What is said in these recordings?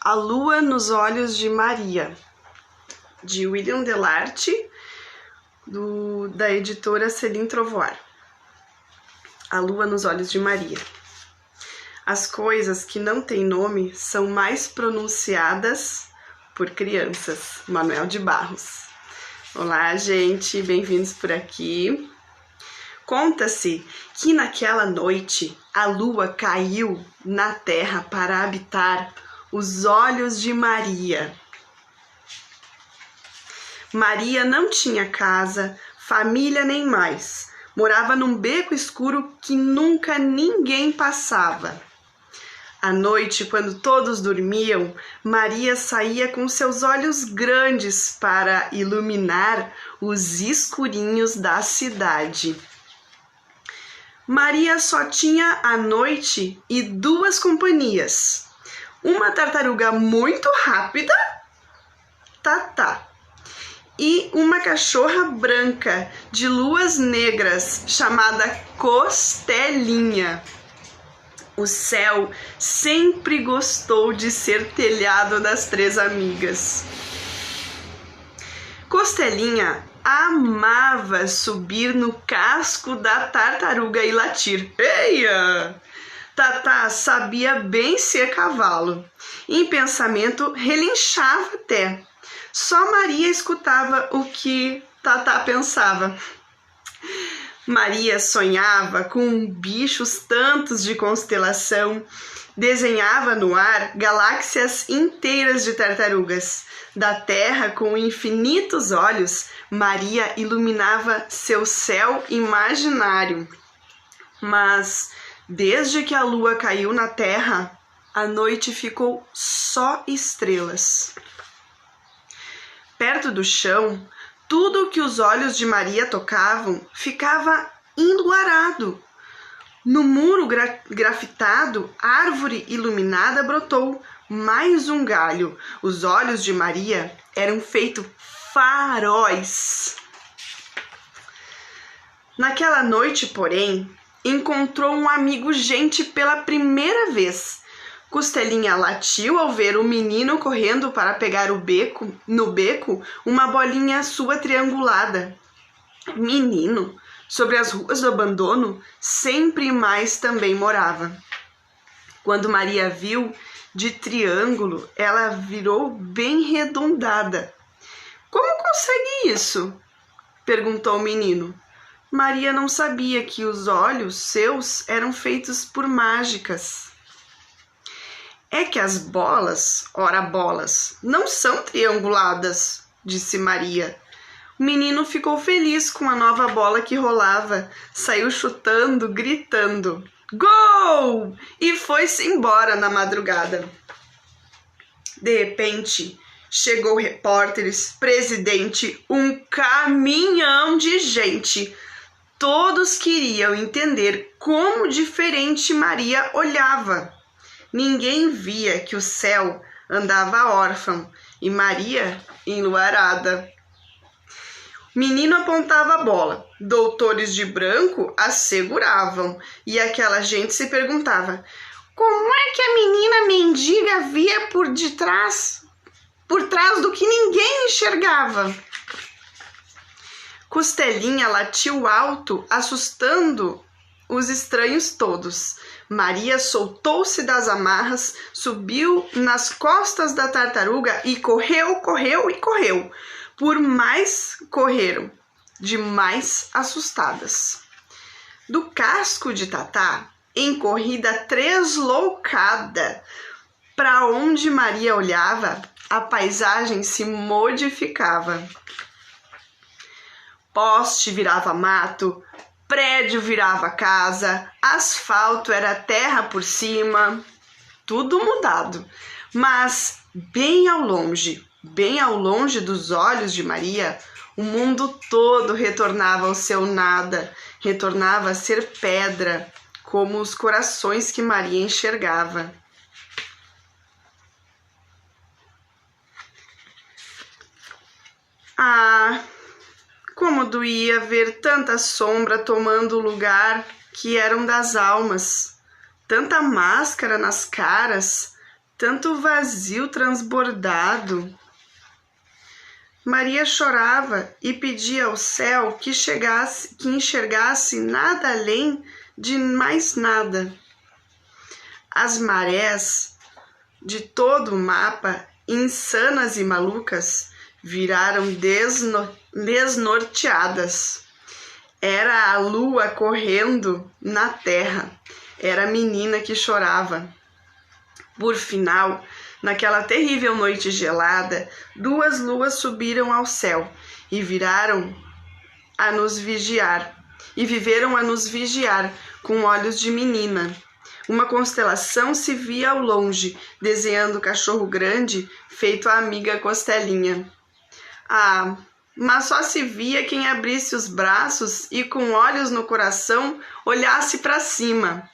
A Lua nos Olhos de Maria, de William Delarte, da editora Céline Trovoar. A Lua nos Olhos de Maria. As coisas que não têm nome são mais pronunciadas por crianças. Manuel de Barros. Olá, gente, bem-vindos por aqui. Conta-se que naquela noite a lua caiu na terra para habitar os olhos de Maria. Maria não tinha casa, família nem mais. Morava num beco escuro que nunca ninguém passava. À noite, quando todos dormiam, Maria saía com seus olhos grandes para iluminar os escurinhos da cidade. Maria só tinha a noite e duas companhias. Uma tartaruga muito rápida, Tatá, e uma cachorra branca de luas negras chamada Costelinha. O céu sempre gostou de ser telhado das três amigas. Costelinha amava subir no casco da tartaruga e latir. Eia! Tatá sabia bem ser cavalo. Em pensamento, relinchava até. Só Maria escutava o que Tatá pensava. Maria sonhava com bichos tantos de constelação, desenhava no ar galáxias inteiras de tartarugas. Da terra, com infinitos olhos, Maria iluminava seu céu imaginário. Mas, desde que a lua caiu na terra, a noite ficou só estrelas. Perto do chão, tudo o que os olhos de Maria tocavam ficava enluarado. No muro grafitado, árvore iluminada brotou mais um galho. Os olhos de Maria eram feitos faróis. Naquela noite, porém, encontrou um amigo gente pela primeira vez. Costelinha latiu ao ver o menino correndo para pegar no beco uma bolinha sua triangulada. Menino, sobre as ruas do abandono, sempre mais também morava. Quando Maria viu de triângulo, ela virou bem redondada. Como consegue isso? Perguntou o menino. Maria não sabia que os olhos seus eram feitos por mágicas. É que as bolas, ora bolas, não são trianguladas, disse Maria. O menino ficou feliz com a nova bola que rolava, saiu chutando, gritando. Gol! E foi-se embora na madrugada. De repente, chegou repórteres, presidente, um caminhão de gente. Todos queriam entender como diferente Maria olhava. Ninguém via que o céu andava órfão e Maria enluarada. O menino apontava a bola, doutores de branco a seguravam e aquela gente se perguntava: como é que a menina mendiga via por trás do que ninguém enxergava? Costelinha latiu alto, assustando os estranhos todos. Maria soltou-se das amarras, subiu nas costas da tartaruga e correu. Por mais correram, de mais assustadas. Do casco de Tatá, em corrida tresloucada, para onde Maria olhava, a paisagem se modificava. Poste virava mato, prédio virava casa, asfalto era terra por cima, tudo mudado. Mas bem ao longe dos olhos de Maria, o mundo todo retornava ao seu nada, retornava a ser pedra, como os corações que Maria enxergava. Ah, como doía ver tanta sombra tomando o lugar que eram das almas, tanta máscara nas caras, tanto vazio transbordado. Maria chorava e pedia ao céu que enxergasse nada além de mais nada. As marés de todo o mapa, insanas e malucas, viraram desnorteadas. Era a lua correndo na terra, era a menina que chorava. Por final, naquela terrível noite gelada, 2 luas subiram ao céu e viveram a nos vigiar com olhos de menina. Uma constelação se via ao longe, desenhando o cachorro grande, feito a amiga Costelinha. Ah, mas só se via quem abrisse os braços e, com olhos no coração, olhasse para cima,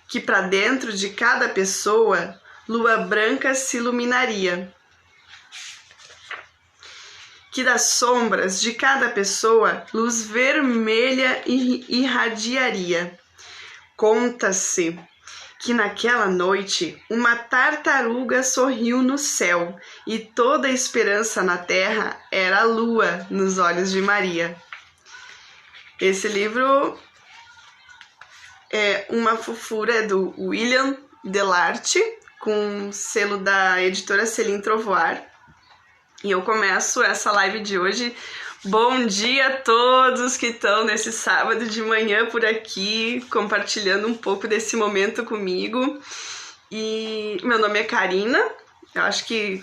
que para dentro de cada pessoa, lua branca se iluminaria, que das sombras de cada pessoa, luz vermelha irradiaria. Conta-se que naquela noite uma tartaruga sorriu no céu e toda a esperança na terra era a lua nos olhos de Maria. Esse livro é uma fofura do William Delarte, com selo da editora Céline Trovoar. E eu começo essa live de hoje. Bom dia a todos que estão nesse sábado de manhã por aqui, compartilhando um pouco desse momento comigo. E meu nome é Karina, eu acho que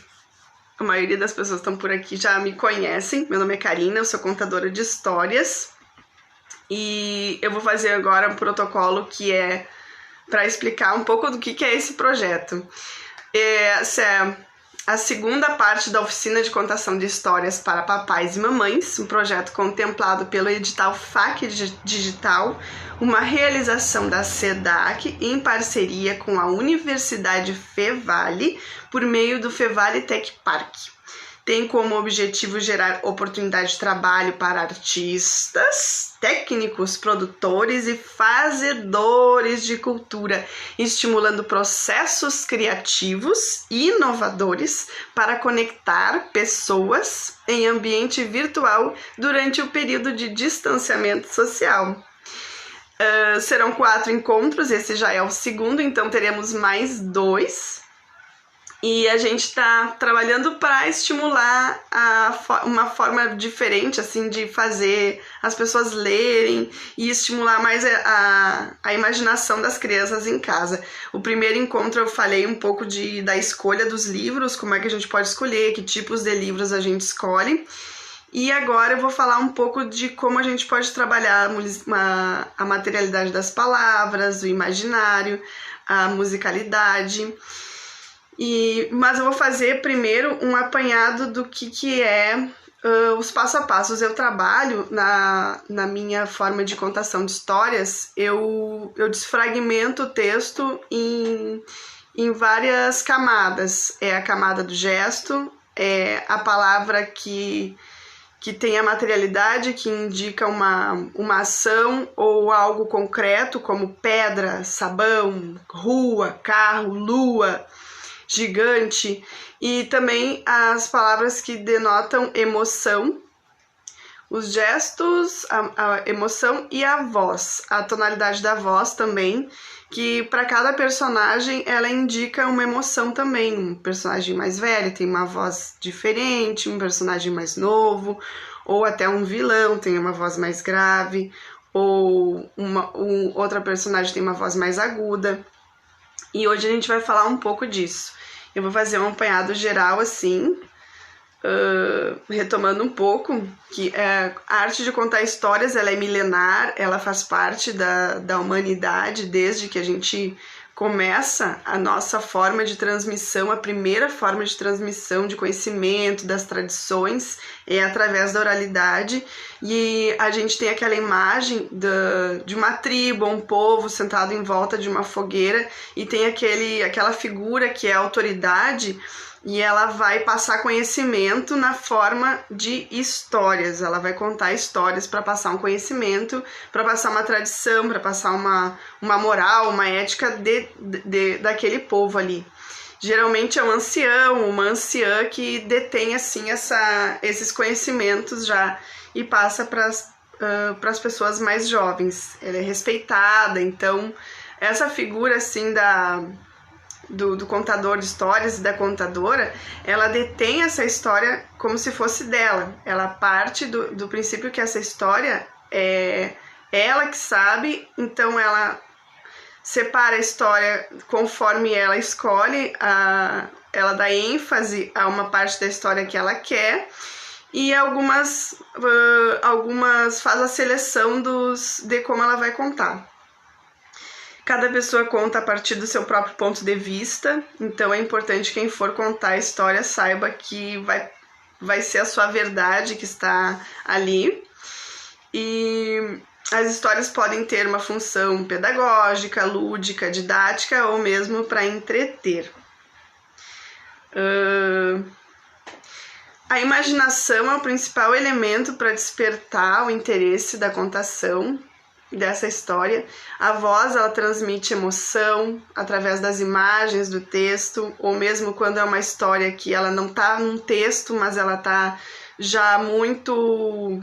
a maioria das pessoas que estão por aqui já me conhecem. Meu nome é Karina, eu sou contadora de histórias. E eu vou fazer agora um protocolo que é para explicar um pouco do que é esse projeto. Essa é a segunda parte da oficina de contação de histórias para papais e mamães, um projeto contemplado pelo edital FAQ Digital, uma realização da SEDAC em parceria com a Universidade Fevale, por meio do Fevale Tech Park. Tem como objetivo gerar oportunidade de trabalho para artistas, técnicos, produtores e fazedores de cultura, estimulando processos criativos e inovadores para conectar pessoas em ambiente virtual durante o período de distanciamento social. Serão 4 encontros, esse já é o segundo, então teremos mais 2. E a gente está trabalhando para estimular uma forma diferente, assim, de fazer as pessoas lerem e estimular mais a imaginação das crianças em casa. O primeiro encontro eu falei um pouco da escolha dos livros, como é que a gente pode escolher, que tipos de livros a gente escolhe. E agora eu vou falar um pouco de como a gente pode trabalhar a materialidade das palavras, o imaginário, a musicalidade. Mas eu vou fazer primeiro um apanhado do que é os passo a passos. Eu trabalho na minha forma de contação de histórias, eu desfragmento o texto em várias camadas. É a camada do gesto, é a palavra que tem a materialidade, que indica uma ação ou algo concreto, como pedra, sabão, rua, carro, lua, gigante, e também as palavras que denotam emoção, os gestos, a emoção e a voz, a tonalidade da voz também, que para cada personagem ela indica uma emoção também. Um personagem mais velho tem uma voz diferente, um personagem mais novo, ou até um vilão tem uma voz mais grave, ou outra personagem tem uma voz mais aguda. E hoje a gente vai falar um pouco disso. Eu vou fazer um apanhado geral assim, retomando um pouco, que a arte de contar histórias, ela é milenar, ela faz parte da humanidade desde que a gente começa a nossa forma de transmissão, a primeira forma de transmissão de conhecimento, das tradições, é através da oralidade, e a gente tem aquela imagem de uma tribo, um povo sentado em volta de uma fogueira, e tem aquela figura que é a autoridade, e ela vai passar conhecimento na forma de histórias. Ela vai contar histórias para passar um conhecimento, para passar uma tradição, para passar uma moral, uma ética daquele povo ali. Geralmente é um ancião, uma anciã que detém assim esses conhecimentos já e passa para as pessoas mais jovens. Ela é respeitada, então essa figura assim do contador de histórias e da contadora, ela detém essa história como se fosse dela. Ela parte do princípio que essa história é ela que sabe, então ela separa a história conforme ela escolhe, ela dá ênfase a uma parte da história que ela quer, e algumas faz a seleção de como ela vai contar. Cada pessoa conta a partir do seu próprio ponto de vista, então é importante quem for contar a história saiba que vai ser a sua verdade que está ali. E as histórias podem ter uma função pedagógica, lúdica, didática ou mesmo para entreter. A imaginação é o principal elemento para despertar o interesse da contação dessa história. A voz, ela transmite emoção através das imagens do texto, ou mesmo quando é uma história que ela não está num texto, mas ela está já muito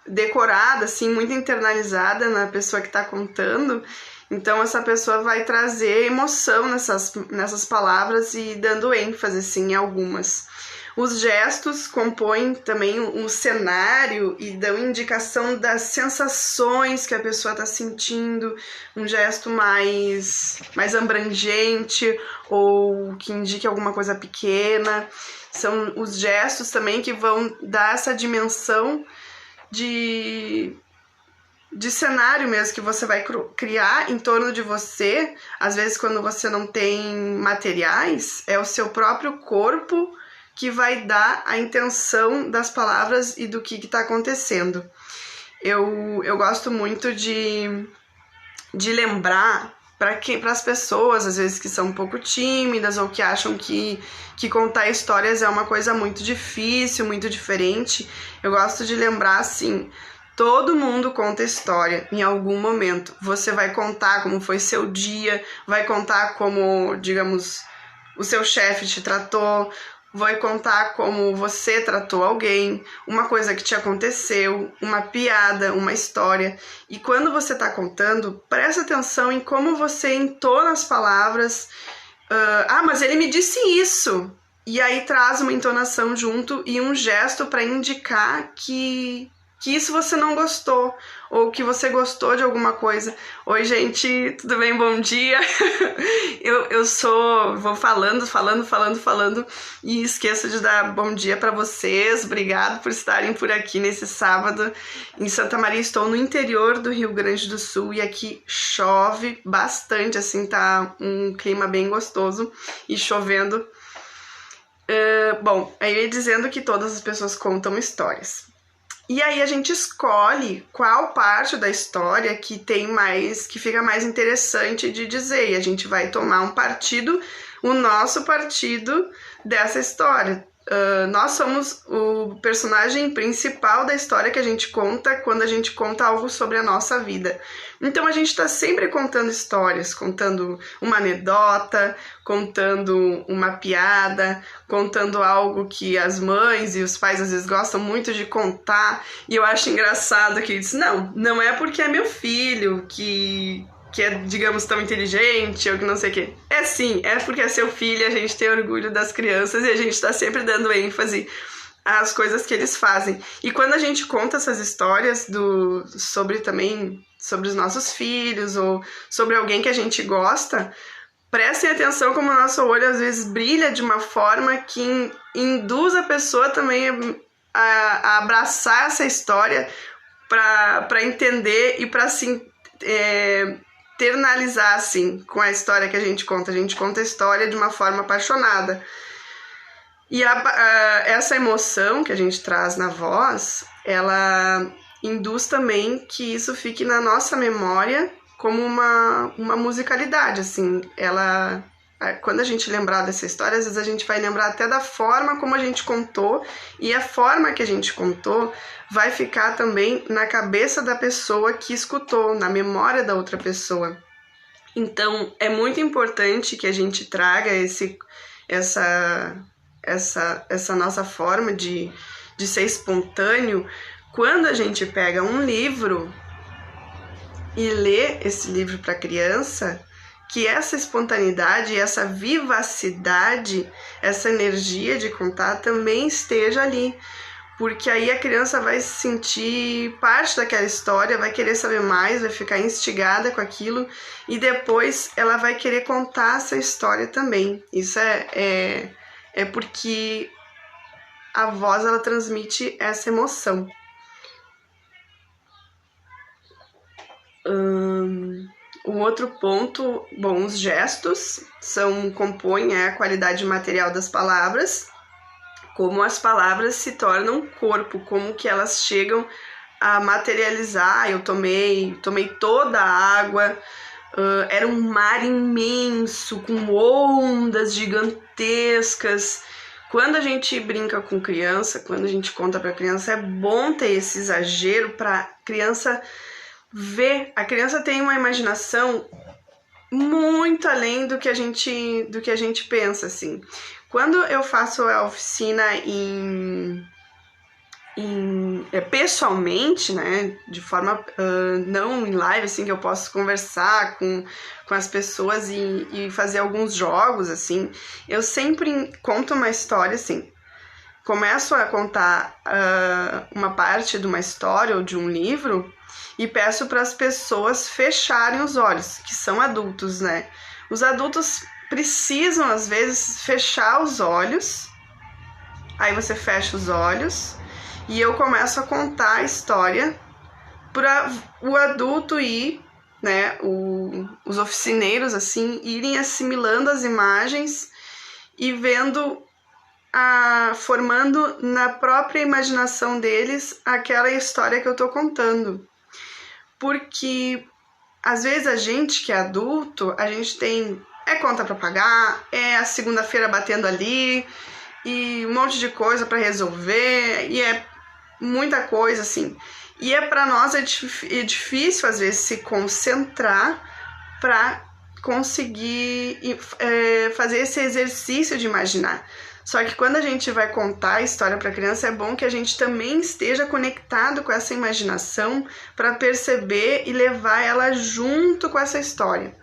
decorada, assim, muito internalizada na pessoa que está contando. Então essa pessoa vai trazer emoção nessas palavras e dando ênfase assim, em algumas. Os gestos compõem também um cenário e dão indicação das sensações que a pessoa está sentindo, um gesto mais abrangente ou que indique alguma coisa pequena. São os gestos também que vão dar essa dimensão de cenário mesmo que você vai criar em torno de você. Às vezes, quando você não tem materiais, é o seu próprio corpo que vai dar a intenção das palavras e do que está acontecendo. Eu gosto muito de lembrar para as pessoas, às vezes, que são um pouco tímidas ou que acham que contar histórias é uma coisa muito difícil, muito diferente. Eu gosto de lembrar, assim, todo mundo conta história em algum momento. Você vai contar como foi seu dia, vai contar como, digamos, o seu chefe te tratou, vai contar como você tratou alguém, uma coisa que te aconteceu, uma piada, uma história. E quando você está contando, presta atenção em como você entona as palavras. Mas ele me disse isso. E aí traz uma entonação junto e um gesto para indicar que isso você não gostou, ou que você gostou de alguma coisa. Oi, gente, tudo bem? Bom dia! Vou falando e esqueço de dar bom dia para vocês. Obrigado por estarem por aqui nesse sábado. Em Santa Maria, estou no interior do Rio Grande do Sul e aqui chove bastante, assim, tá um clima bem gostoso e chovendo. Bom, aí eu ia dizendo que todas as pessoas contam histórias. E aí a gente escolhe qual parte da história que fica mais interessante de dizer. E a gente vai tomar o nosso partido dessa história. Nós somos o personagem principal da história que a gente conta quando a gente conta algo sobre a nossa vida. Então a gente está sempre contando histórias, contando uma anedota, contando uma piada, contando algo que as mães e os pais às vezes gostam muito de contar. E eu acho engraçado que eles dizem, não é porque é meu filho que é, digamos, tão inteligente ou que não sei o quê. É sim, é porque é seu filho, a gente tem orgulho das crianças e a gente está sempre dando ênfase às coisas que eles fazem. E quando a gente conta essas histórias sobre os nossos filhos ou sobre alguém que a gente gosta, prestem atenção como o nosso olho às vezes brilha de uma forma que induz a pessoa também a abraçar essa história para entender e para assim internalizar assim com a história que a gente conta. A gente conta a história de uma forma apaixonada. E essa emoção que a gente traz na voz, ela induz também que isso fique na nossa memória como uma musicalidade, assim. Quando a gente lembrar dessa história, às vezes a gente vai lembrar até da forma como a gente contou, e a forma que a gente contou vai ficar também na cabeça da pessoa que escutou, na memória da outra pessoa. Então, é muito importante que a gente traga essa nossa forma de ser espontâneo, quando a gente pega um livro e lê esse livro para a criança, que essa espontaneidade, essa vivacidade, essa energia de contar também esteja ali. Porque aí a criança vai se sentir parte daquela história, vai querer saber mais, vai ficar instigada com aquilo e depois ela vai querer contar essa história também. Isso é porque a voz, ela transmite essa emoção. Um outro ponto, bom, os gestos compõem a qualidade material das palavras, como as palavras se tornam corpo, como que elas chegam a materializar. Eu tomei toda a água, era um mar imenso, com ondas gigantescas. Quando a gente brinca com criança, quando a gente conta para criança, é bom ter esse exagero para criança ver. A criança tem uma imaginação muito além do que a gente pensa, assim. Quando eu faço a oficina pessoalmente, né, de forma não em live, assim, que eu posso conversar com as pessoas e fazer alguns jogos, assim, eu sempre conto uma história, assim, começo a contar uma parte de uma história ou de um livro e peço para as pessoas fecharem os olhos, que são adultos, né? Os adultos precisam, às vezes, fechar os olhos. Aí você fecha os olhos e eu começo a contar a história para o adulto ir, né? Os oficineiros, assim, irem assimilando as imagens e vendo, formando na própria imaginação deles aquela história que eu tô contando. Porque às vezes a gente que é adulto, a gente tem conta para pagar, a segunda-feira batendo ali e um monte de coisa para resolver, e é muita coisa, assim. E para nós é difícil às vezes se concentrar para conseguir fazer esse exercício de imaginar. Só que quando a gente vai contar a história para a criança, é bom que a gente também esteja conectado com essa imaginação para perceber e levar ela junto com essa história.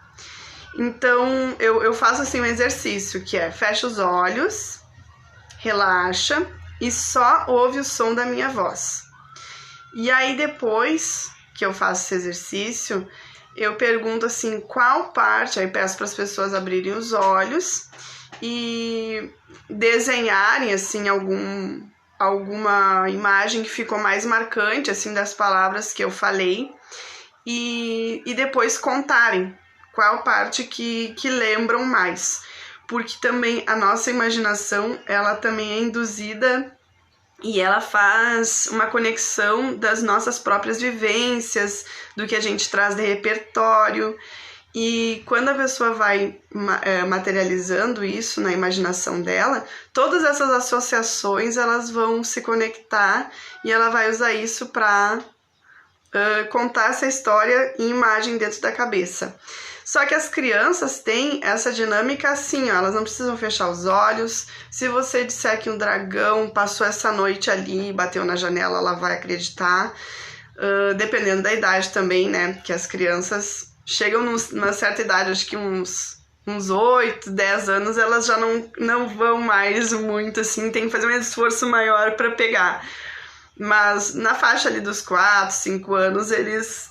Então, eu faço assim um exercício, que é fecha os olhos, relaxa e só ouve o som da minha voz. E aí, depois que eu faço esse exercício, eu pergunto assim, qual parte, aí peço para as pessoas abrirem os olhos e desenharem assim alguma imagem que ficou mais marcante assim das palavras que eu falei e depois contarem qual parte que lembram mais, porque também a nossa imaginação, ela também é induzida e ela faz uma conexão das nossas próprias vivências, do que a gente traz de repertório. E quando a pessoa vai materializando isso na imaginação dela, todas essas associações, elas vão se conectar e ela vai usar isso para contar essa história em imagem dentro da cabeça. Só que as crianças têm essa dinâmica assim, ó, elas não precisam fechar os olhos. Se você disser que um dragão passou essa noite ali e bateu na janela, ela vai acreditar. Dependendo da idade também, né? Que as crianças chegam numa certa idade, acho que uns 8, 10 anos, elas já não vão mais muito, assim, tem que fazer um esforço maior para pegar. Mas na faixa ali dos 4, 5 anos, eles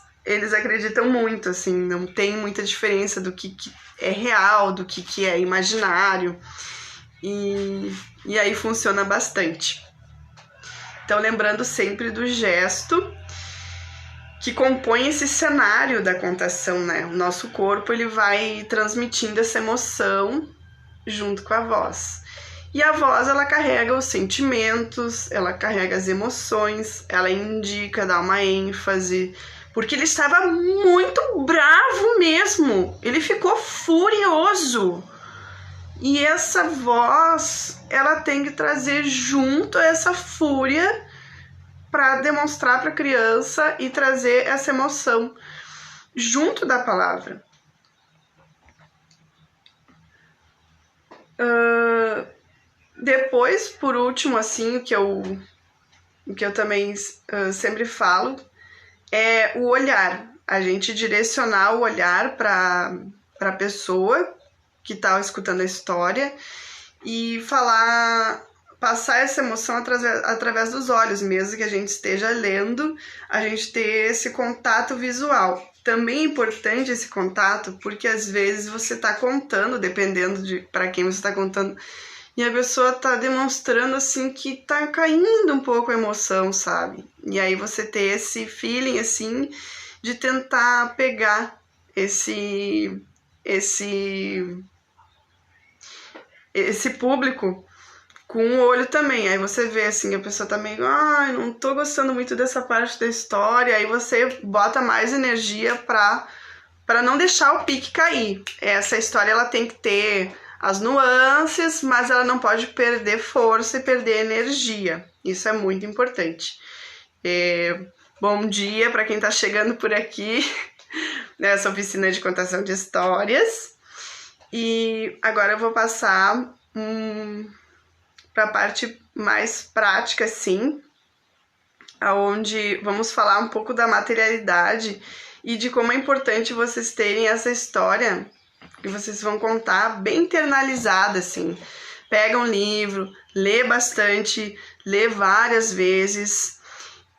acreditam muito, assim, não tem muita diferença do que é real, do que é imaginário. E aí funciona bastante. Então, lembrando sempre do gesto que compõe esse cenário da contação, né? O nosso corpo, ele vai transmitindo essa emoção junto com a voz. E a voz, ela carrega os sentimentos, ela carrega as emoções, ela indica, dá uma ênfase, porque ele estava muito bravo mesmo, ele ficou furioso. E essa voz, ela tem que trazer junto essa fúria para demonstrar para a criança e trazer essa emoção junto da palavra. Depois, por último, assim, o que eu também sempre falo é o olhar. A gente direcionar o olhar para a pessoa que está escutando a história e passar essa emoção através dos olhos, mesmo que a gente esteja lendo, a gente ter esse contato visual. Também é importante esse contato, porque às vezes você está contando, dependendo de para quem você está contando, e a pessoa tá demonstrando assim que tá caindo um pouco a emoção, sabe? E aí você ter esse feeling assim de tentar pegar esse público com o olho também. Aí você vê assim, a pessoa tá meio, não tô gostando muito dessa parte da história, aí você bota mais energia pra não deixar o pique cair. Essa história ela tem que ter as nuances, mas ela não pode perder força e perder energia. Isso é muito importante. Bom dia para quem está chegando por aqui nessa oficina de contação de histórias. E agora eu vou passar para a parte mais prática, sim, onde vamos falar um pouco da materialidade e de como é importante vocês terem essa história que vocês vão contar bem internalizada, assim. Pega um livro, lê bastante, lê várias vezes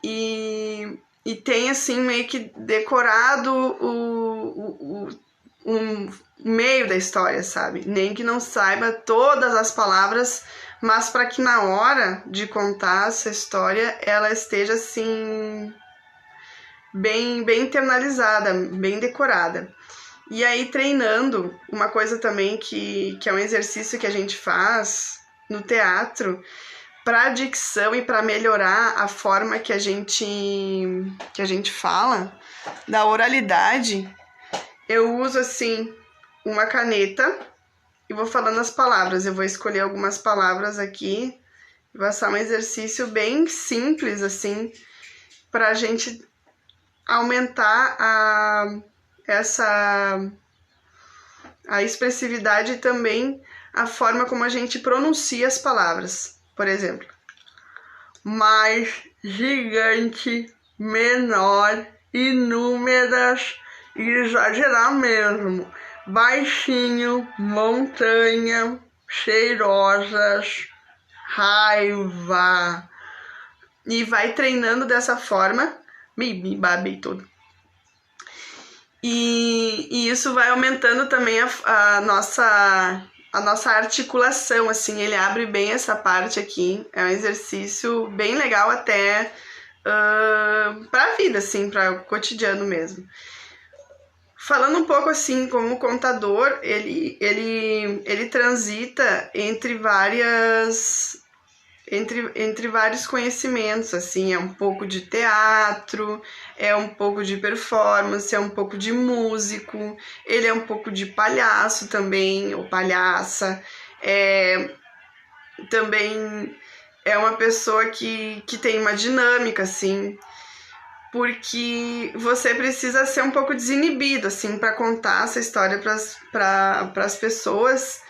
e tem, assim, meio que decorado o meio da história, sabe? Nem que não saiba todas as palavras, mas para que na hora de contar essa história ela esteja, assim, bem internalizada, bem decorada. E aí, treinando, uma coisa também que é um exercício que a gente faz no teatro para dicção e para melhorar a forma que a gente fala, da oralidade, eu uso, assim, uma caneta e vou falando as palavras. Eu vou escolher algumas palavras aqui e passar um exercício bem simples, assim, para a gente aumentar a expressividade e também a forma como a gente pronuncia as palavras. Por exemplo, mais, gigante, menor, inúmeras, exagerar mesmo, baixinho, montanha, cheirosas, raiva. E vai treinando dessa forma, me babei todo. E isso vai aumentando também a nossa articulação, assim, ele abre bem essa parte aqui. É um exercício bem legal até pra vida, assim, para o cotidiano mesmo. Falando um pouco assim, como contador, ele transita entre vários conhecimentos, assim, é um pouco de teatro, é um pouco de performance, é um pouco de músico, ele é um pouco de palhaço também, ou palhaça, também é uma pessoa que tem uma dinâmica, assim, porque você precisa ser um pouco desinibido, assim, para contar essa história para as pessoas,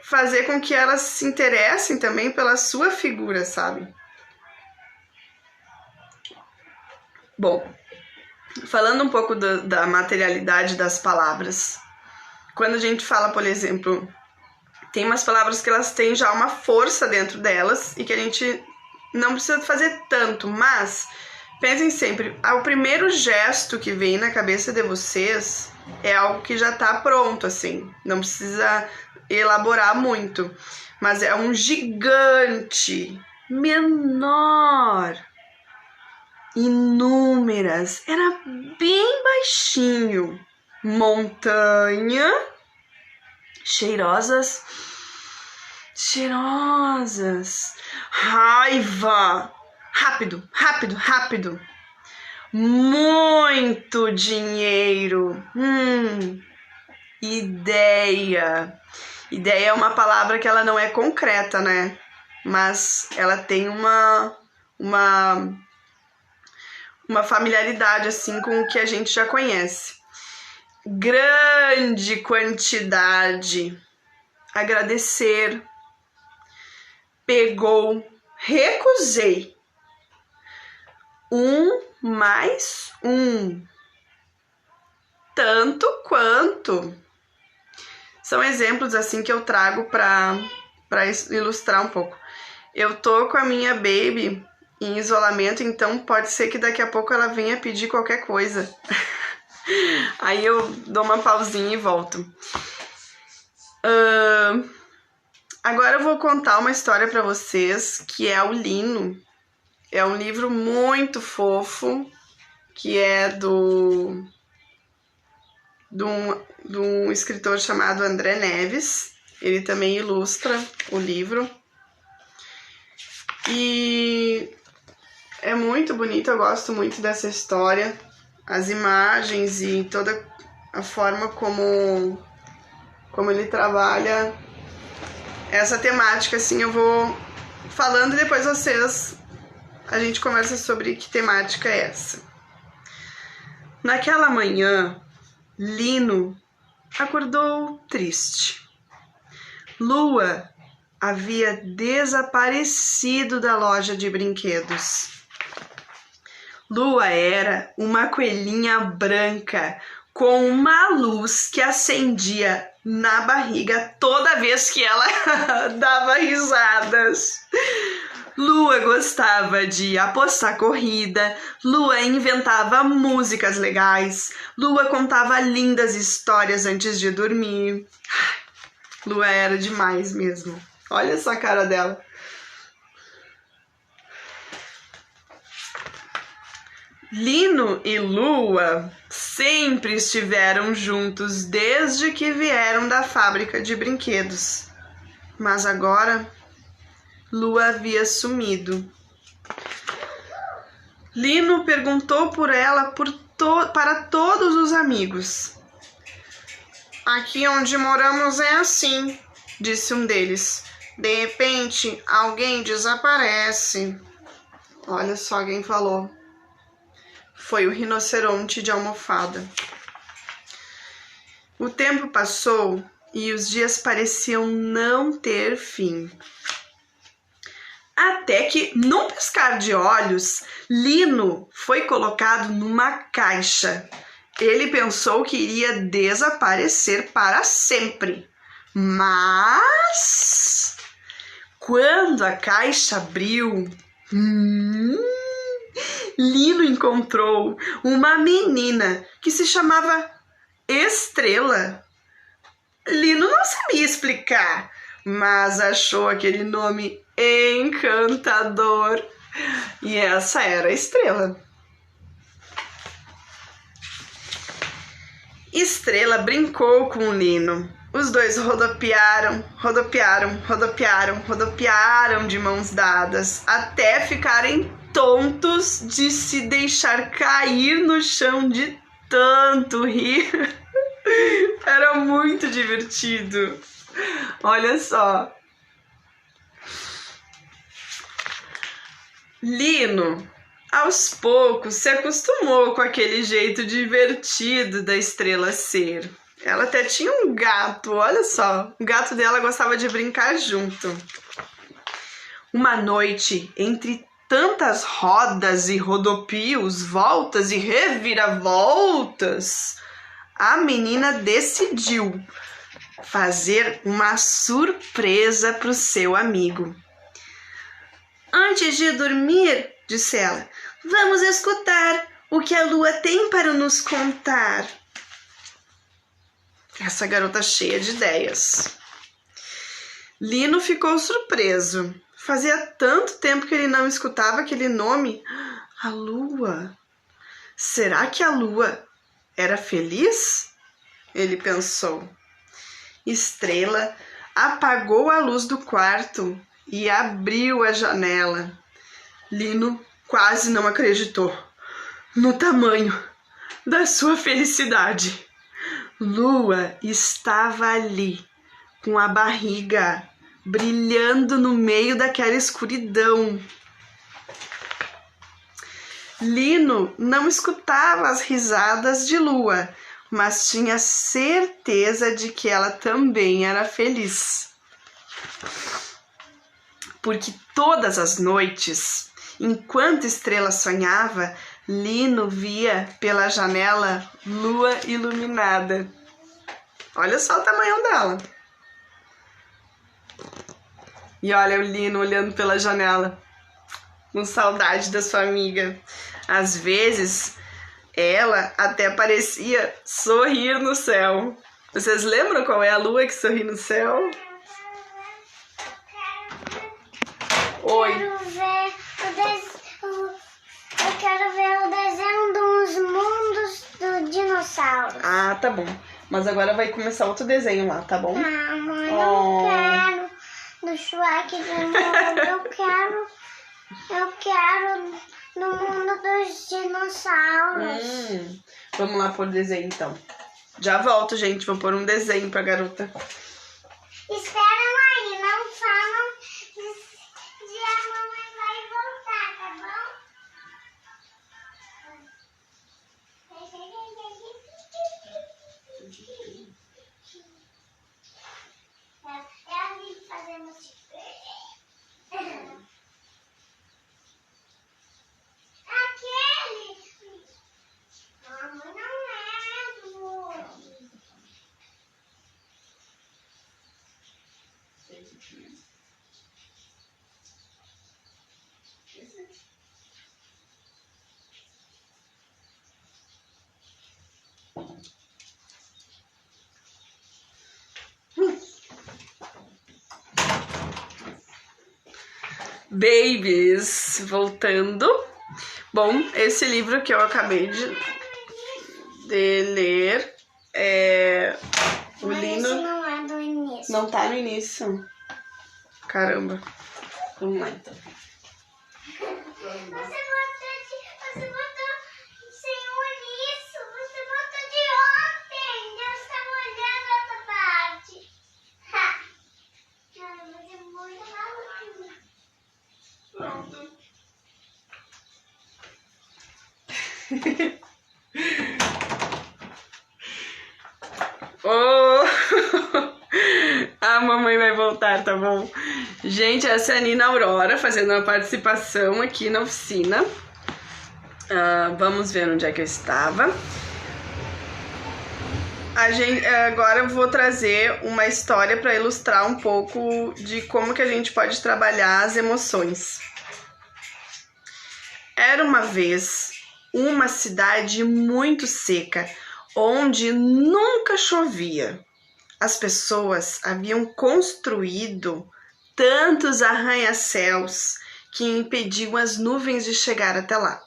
fazer com que elas se interessem também pela sua figura, sabe? Bom, falando um pouco da materialidade das palavras, quando a gente fala, por exemplo, tem umas palavras que elas têm já uma força dentro delas e que a gente não precisa fazer tanto, mas pensem sempre, o primeiro gesto que vem na cabeça de vocês é algo que já tá pronto, assim, não precisa elaborar muito, mas é um gigante, menor, inúmeras, era bem baixinho, montanha, cheirosas, raiva, rápido, muito dinheiro, ideia é uma palavra que ela não é concreta, né? Mas ela tem uma familiaridade, assim, com o que a gente já conhece. Grande quantidade, agradecer, pegou, recusei. 1 mais 1. Tanto quanto. São exemplos assim que eu trago para ilustrar um pouco. Eu tô com a minha baby em isolamento, então pode ser que daqui a pouco ela venha pedir qualquer coisa. Aí eu dou uma pausinha e volto. Agora eu vou contar uma história para vocês, que é o Lino. É um livro muito fofo, que é de um escritor chamado André Neves. Ele também ilustra o livro. E é muito bonito, eu gosto muito dessa história. As imagens e toda a forma como ele trabalha essa temática, assim, eu vou falando e depois a gente conversa sobre que temática é essa. Naquela manhã, Lino acordou triste. Lua havia desaparecido da loja de brinquedos. Lua era uma coelhinha branca com uma luz que acendia na barriga toda vez que ela dava risadas. Lua gostava de apostar corrida, Lua inventava músicas legais, Lua contava lindas histórias antes de dormir. Lua era demais mesmo. Olha essa cara dela. Lino e Lua sempre estiveram juntos desde que vieram da fábrica de brinquedos. Mas agora, Lua havia sumido. Lino perguntou por ela para todos os amigos. Aqui onde moramos é assim, disse um deles. De repente, alguém desaparece. Olha só quem falou. Foi o rinoceronte de almofada. O tempo passou e os dias pareciam não ter fim. Até que, num piscar de olhos, Lino foi colocado numa caixa. Ele pensou que iria desaparecer para sempre. Mas, quando a caixa abriu, Lino encontrou uma menina que se chamava Estrela. Lino não sabia explicar, mas achou aquele nome encantador. E essa era a Estrela. Estrela brincou com o Lino. Os dois rodopiaram de mãos dadas, até ficarem tontos de se deixar cair no chão de tanto rir. Era muito divertido. Olha só. Lino, aos poucos, se acostumou com aquele jeito divertido da Estrela ser. Ela até tinha um gato, olha só. O gato dela gostava de brincar junto. Uma noite, entre tantas rodas e rodopios, voltas e reviravoltas, a menina decidiu fazer uma surpresa para o seu amigo. Antes de dormir, disse ela, vamos escutar o que a lua tem para nos contar. Essa garota cheia de ideias. Lino ficou surpreso. Fazia tanto tempo que ele não escutava aquele nome. A lua. Será que a lua era feliz? Ele pensou. Estrela apagou a luz do quarto e abriu a janela. Lino quase não acreditou no tamanho da sua felicidade. Lua estava ali, com a barriga brilhando no meio daquela escuridão. Lino não escutava as risadas de Lua, mas tinha certeza de que ela também era feliz. porque todas as noites, enquanto Estrela sonhava, Lino via pela janela lua iluminada. Olha só o tamanho dela. E olha o Lino olhando pela janela, com saudade da sua amiga. Às vezes, ela até parecia sorrir no céu. Vocês lembram qual é a lua que sorri no céu? Oi. Eu quero ver o desenho dos mundos do dinossauro. Ah, tá bom. Mas agora vai começar outro desenho lá, tá bom? Ah, mãe, não quero do Shrek de novo. Eu quero no mundo dos dinossauros. Vamos lá pôr desenho então. Já volto, gente. Vou pôr um desenho pra garota. Espera, mãe, não falam de a mamãe vai voltar, tá bom? É ali que fazemos aquele. Mamãe não é do. Babies, voltando. Bom, esse livro que eu acabei de ler é o Lino. Esse não é do início. Não tá no início. Caramba. Vamos lá então. Você botou sem nisso. Você botou de ontem. Eu estava olhando essa parte. Ha! Você é muito maluquinha. Pronto. Oh! A mamãe vai voltar, tá bom? Gente, essa é a Nina Aurora fazendo uma participação aqui na oficina. Vamos ver onde é que eu estava. Agora eu vou trazer uma história para ilustrar um pouco de como que a gente pode trabalhar as emoções. Era uma vez uma cidade muito seca, onde nunca chovia. As pessoas haviam construído tantos arranha-céus que impediam as nuvens de chegar até lá.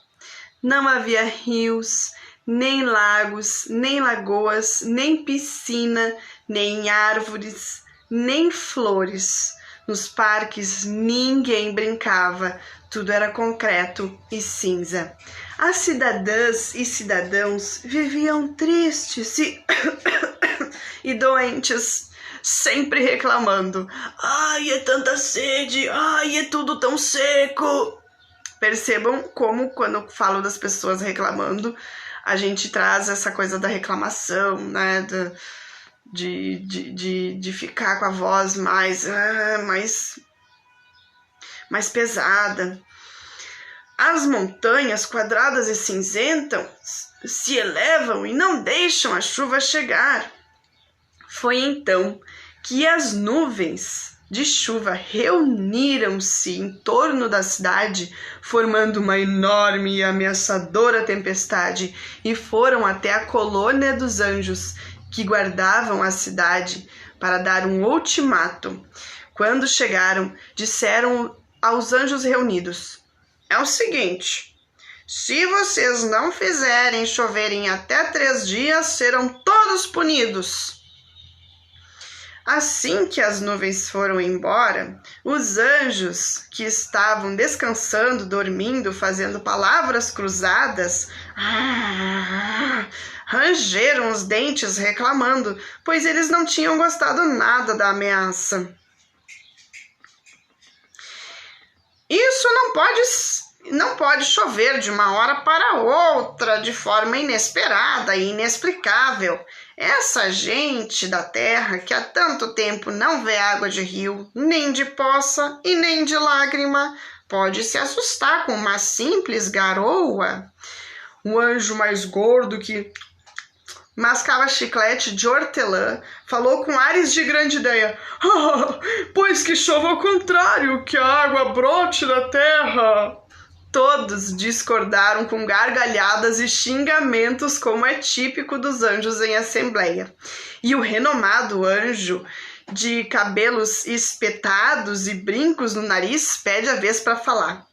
Não havia rios, nem lagos, nem lagoas, nem piscina, nem árvores, nem flores. Nos parques ninguém brincava, tudo era concreto e cinza. As cidadãs e cidadãos viviam tristes e doentes, sempre reclamando. Ai, é tanta sede, ai, é tudo tão seco. Percebam como, quando eu falo das pessoas reclamando, a gente traz essa coisa da reclamação, né? De ficar com a voz mais pesada. As montanhas quadradas e cinzentas se elevam e não deixam a chuva chegar. Foi então que as nuvens de chuva reuniram-se em torno da cidade, formando uma enorme e ameaçadora tempestade, e foram até a colônia dos anjos, que guardavam a cidade, para dar um ultimato. Quando chegaram, disseram aos anjos reunidos: é o seguinte, se vocês não fizerem chover em até 3 dias, serão todos punidos. Assim que as nuvens foram embora, os anjos, que estavam descansando, dormindo, fazendo palavras cruzadas, rangeram os dentes reclamando, pois eles não tinham gostado nada da ameaça. Isso não pode chover de uma hora para outra, de forma inesperada e inexplicável. Essa gente da terra que há tanto tempo não vê água de rio, nem de poça e nem de lágrima, pode se assustar com uma simples garoa. O anjo mais gordo que mascava chiclete de hortelã falou com ares de grande ideia: pois que chova ao contrário, que a água brote da terra. Todos discordaram com gargalhadas e xingamentos, como é típico dos anjos em assembleia. E o renomado anjo de cabelos espetados e brincos no nariz pede a vez para falar.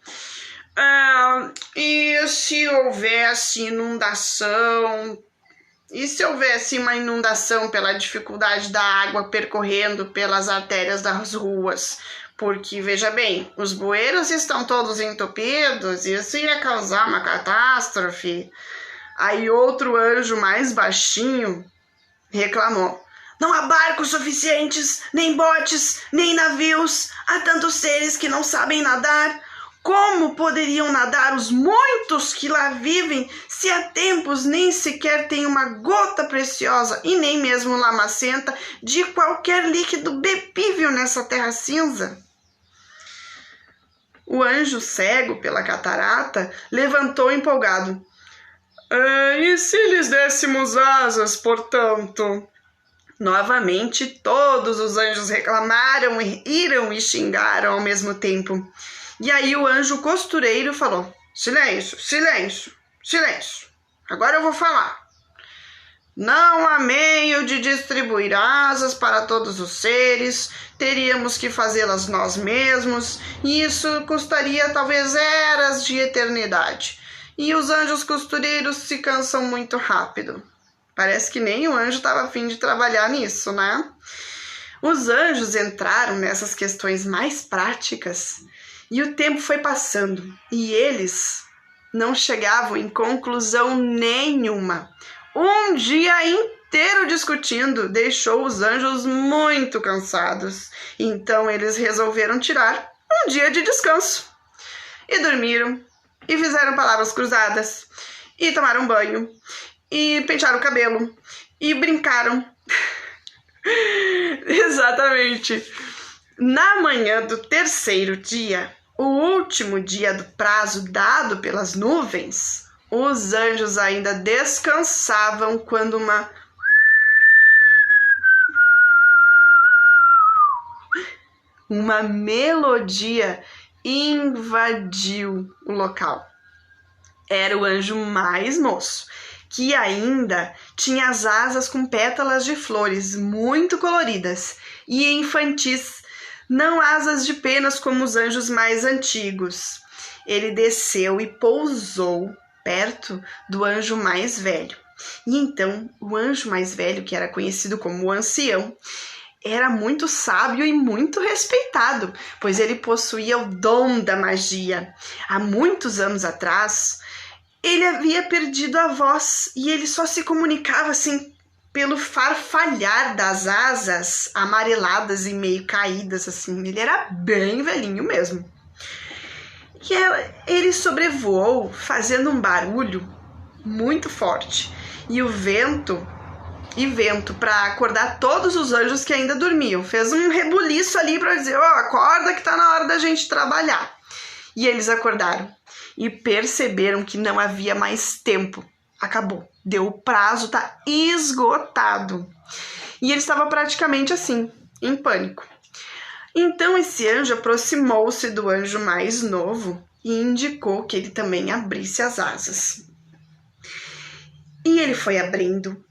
E se houvesse inundação? E se houvesse uma inundação pela dificuldade da água percorrendo pelas artérias das ruas? Porque, veja bem, os bueiros estão todos entupidos e isso ia causar uma catástrofe. Aí outro anjo mais baixinho reclamou: não há barcos suficientes, nem botes, nem navios. Há tantos seres que não sabem nadar. Como poderiam nadar os muitos que lá vivem, se há tempos nem sequer tem uma gota preciosa e nem mesmo lamacenta de qualquer líquido bebível nessa terra cinza? O anjo cego pela catarata levantou empolgado. E se lhes dessemos asas, portanto? Novamente, todos os anjos reclamaram, riram e xingaram ao mesmo tempo. E aí o anjo costureiro falou: silêncio, silêncio, silêncio. Agora eu vou falar. Não há meio de distribuir asas para todos os seres, teríamos que fazê-las nós mesmos, e isso custaria talvez eras de eternidade. E os anjos costureiros se cansam muito rápido. Parece que nem o anjo estava a fim de trabalhar nisso, né? Os anjos entraram nessas questões mais práticas e o tempo foi passando e eles não chegavam em conclusão nenhuma. Um dia inteiro discutindo deixou os anjos muito cansados. Então eles resolveram tirar um dia de descanso. E dormiram, e fizeram palavras cruzadas, e tomaram banho, e pentearam o cabelo, e brincaram. Exatamente. Na manhã do terceiro dia, o último dia do prazo dado pelas nuvens, os anjos ainda descansavam quando uma melodia invadiu o local. Era o anjo mais moço, que ainda tinha as asas com pétalas de flores muito coloridas e infantis, não asas de penas como os anjos mais antigos. Ele desceu e pousou perto do anjo mais velho. E então, o anjo mais velho, que era conhecido como o ancião, era muito sábio e muito respeitado, pois ele possuía o dom da magia. Há muitos anos atrás, ele havia perdido a voz e ele só se comunicava assim pelo farfalhar das asas amareladas e meio caídas, assim. Ele era bem velhinho mesmo. E ele sobrevoou fazendo um barulho muito forte. E vento para acordar todos os anjos que ainda dormiam. Fez um rebuliço ali para dizer: acorda que tá na hora da gente trabalhar. E eles acordaram e perceberam que não havia mais tempo. Acabou. Deu o prazo, tá esgotado. E ele estava praticamente assim, em pânico. Então esse anjo aproximou-se do anjo mais novo e indicou que ele também abrisse as asas. E ele foi abrindo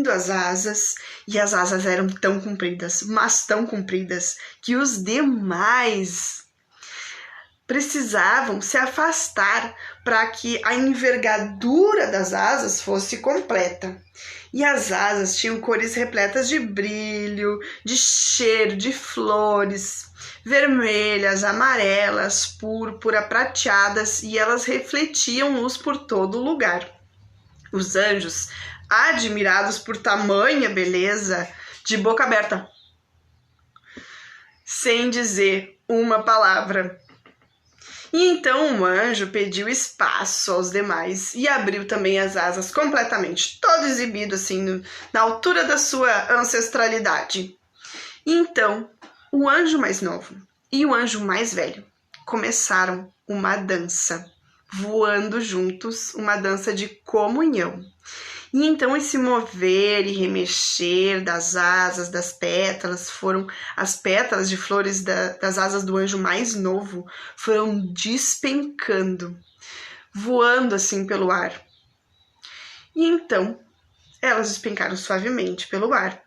as asas, e as asas eram tão compridas, mas tão compridas, que os demais precisavam se afastar para que a envergadura das asas fosse completa. E as asas tinham cores repletas de brilho, de cheiro, de flores, vermelhas, amarelas, púrpura, prateadas, e elas refletiam luz por todo o lugar. Os anjos, admirados por tamanha beleza, de boca aberta, sem dizer uma palavra. E então o anjo pediu espaço aos demais e abriu também as asas completamente, todo exibido assim, na altura da sua ancestralidade. E então o anjo mais novo e o anjo mais velho começaram uma dança, voando juntos, uma dança de comunhão. E então esse mover e remexer das asas, das pétalas, foram as pétalas de flores das asas do anjo mais novo, foram despencando, voando assim pelo ar. E então elas despencaram suavemente pelo ar.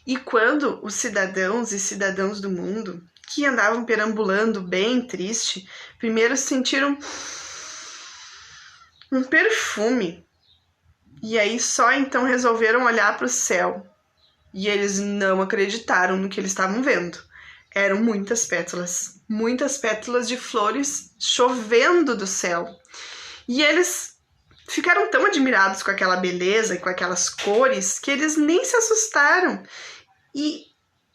E quando os cidadãos e cidadãs do mundo, que andavam perambulando bem triste, primeiro sentiram um perfume. E aí só então resolveram olhar para o céu. E eles não acreditaram no que eles estavam vendo. Eram muitas pétalas de flores chovendo do céu. E eles ficaram tão admirados com aquela beleza e com aquelas cores que eles nem se assustaram e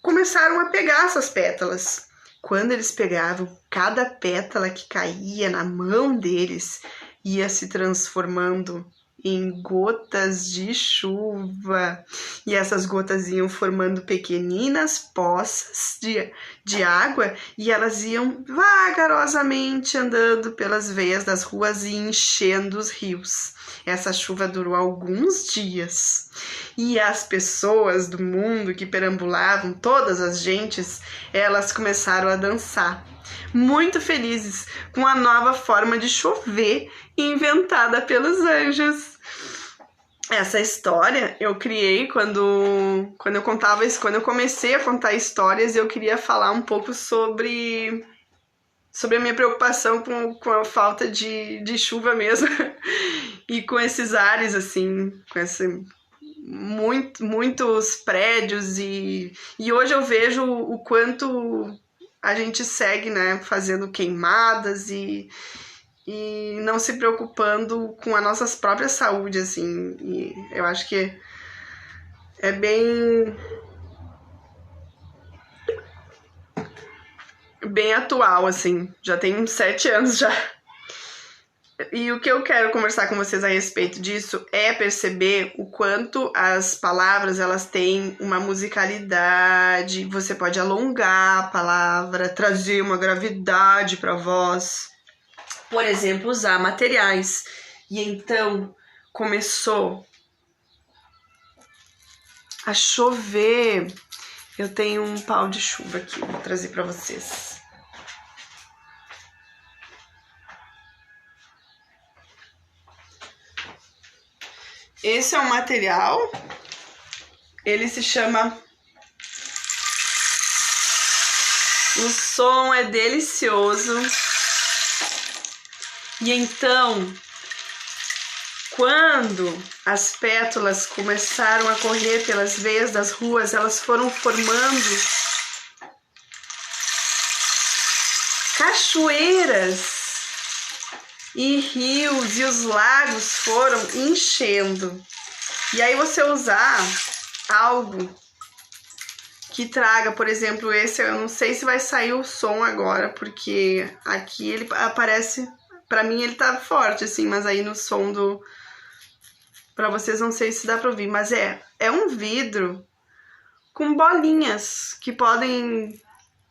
começaram a pegar essas pétalas. Quando eles pegavam, cada pétala que caía na mão deles ia se transformando em gotas de chuva. E essas gotas iam formando pequeninas poças de água e elas iam vagarosamente andando pelas veias das ruas e enchendo os rios. Essa chuva durou alguns dias. E as pessoas do mundo que perambulavam, todas as gentes, elas começaram a dançar, muito felizes com a nova forma de chover inventada pelos anjos. Essa história eu criei quando eu comecei a contar histórias, eu queria falar um pouco sobre a minha preocupação com a falta de chuva mesmo e com esses ares assim, com esse muitos prédios e hoje eu vejo o quanto a gente segue, né, fazendo queimadas e não se preocupando com a nossa própria saúde, assim. E eu acho que é bem atual, assim. Já tem uns 7 anos já. E o que eu quero conversar com vocês a respeito disso é perceber o quanto as palavras, elas têm uma musicalidade. Você pode alongar a palavra, trazer uma gravidade para a voz. Por exemplo, usar materiais. E então começou a chover. Eu tenho um pau de chuva aqui, vou trazer para vocês. Esse é um material, ele se chama... O som é delicioso. E então, quando as pétalas começaram a correr pelas veias das ruas, elas foram formando cachoeiras e rios, e os lagos foram enchendo. E aí você usar algo que traga, por exemplo, esse, eu não sei se vai sair o som agora, porque aqui ele aparece, pra mim ele tá forte, assim, mas aí no som pra vocês não sei se dá pra ouvir, mas é um vidro com bolinhas que podem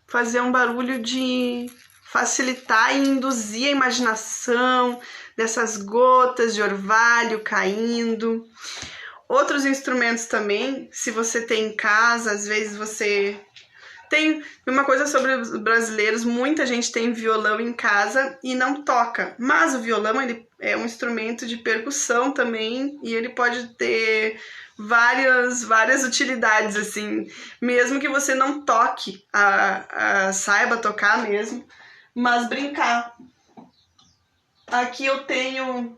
fazer um barulho de facilitar e induzir a imaginação dessas gotas de orvalho caindo. Outros instrumentos também, se você tem em casa, às vezes você tem uma coisa sobre os brasileiros, muita gente tem violão em casa e não toca, mas o violão ele é um instrumento de percussão também e ele pode ter várias utilidades, assim, mesmo que você não toque, saiba tocar mesmo, mas brincar. Aqui eu tenho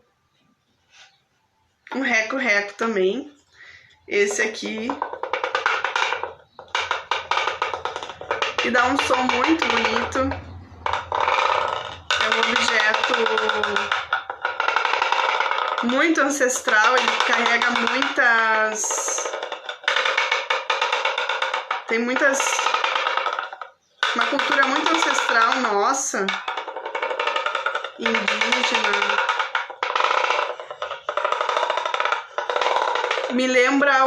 um reco-reco também. Esse aqui. E dá um som muito bonito. É um objeto muito ancestral. Ele carrega uma cultura muito ancestral nossa. indígena. Me lembra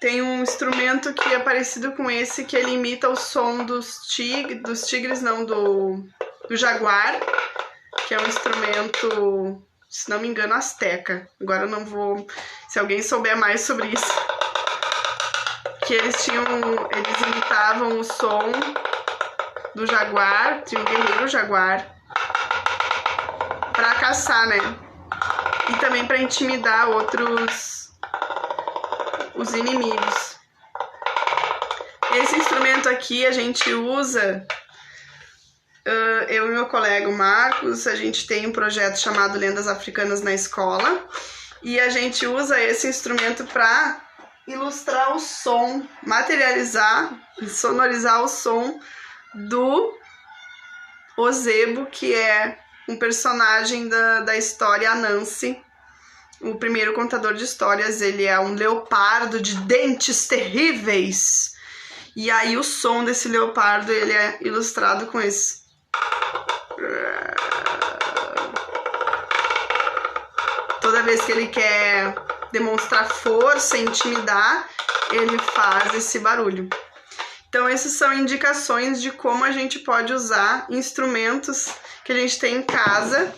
Tem um instrumento que é parecido com esse, que ele imita o som dos tigres, não, do jaguar, que é um instrumento, se não me engano, asteca. Agora eu não vou... Se alguém souber mais sobre isso. Que eles imitavam o som do jaguar, tinha um guerreiro jaguar, pra caçar, né? E também para intimidar os inimigos. Esse instrumento aqui a gente usa, eu e meu colega o Marcos, a gente tem um projeto chamado Lendas Africanas na escola, e a gente usa esse instrumento para ilustrar o som, materializar, sonorizar o som do Ozebo, que é um personagem da história Anansi. O primeiro contador de histórias, ele é um leopardo de dentes terríveis. E aí o som desse leopardo, ele é ilustrado com esse. Toda vez que ele quer demonstrar força e intimidar, ele faz esse barulho. Então, essas são indicações de como a gente pode usar instrumentos que a gente tem em casa.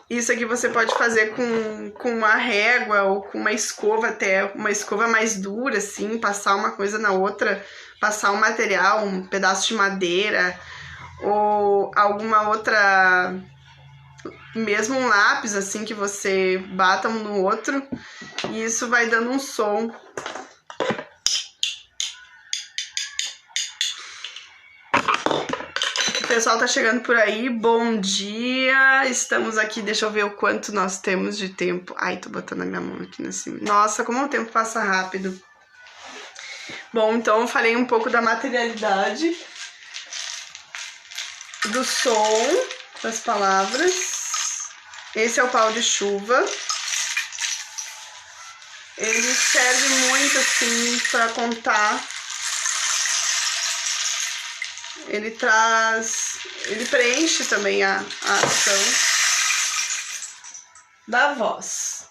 Isso aqui você pode fazer com uma régua ou com uma escova, até uma escova mais dura, assim, passar uma coisa na outra, passar um material, um pedaço de madeira ou alguma outra, mesmo um lápis, assim, que você bata um no outro, e isso vai dando um som. O pessoal tá chegando por aí, bom dia, estamos aqui, deixa eu ver o quanto nós temos de tempo. Ai, tô botando a minha mão aqui nesse... Nossa, como o tempo passa rápido. Bom, então eu falei um pouco da materialidade, do som, das palavras. Esse é o pau de chuva. Ele serve muito, assim, pra contar. Ele preenche também a ação da voz.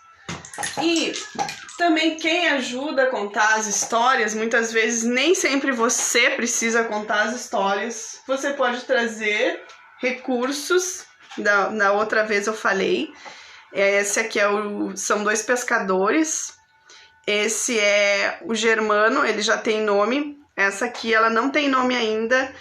E também quem ajuda a contar as histórias, muitas vezes nem sempre você precisa contar as histórias. Você pode trazer recursos. Na outra vez eu falei. Esse aqui são dois pescadores. Esse é o Germano, ele já tem nome. Essa aqui, ela não tem nome ainda.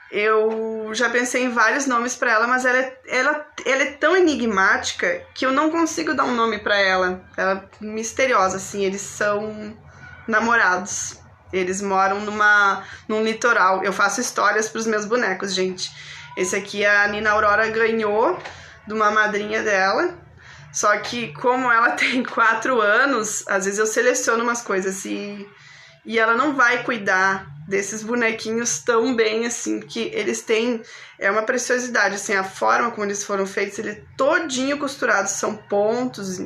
Eu já pensei em vários nomes para ela, mas ela é tão enigmática que eu não consigo dar um nome para ela. Ela é misteriosa, assim. Eles são namorados. Eles moram num litoral. Eu faço histórias para os meus bonecos, gente. Esse aqui a Nina Aurora ganhou de uma madrinha dela. Só que como ela tem 4 anos, às vezes eu seleciono umas coisas e ela não vai cuidar desses bonequinhos tão bem, assim, que eles têm, é uma preciosidade, assim, a forma como eles foram feitos, ele é todinho costurado, são pontos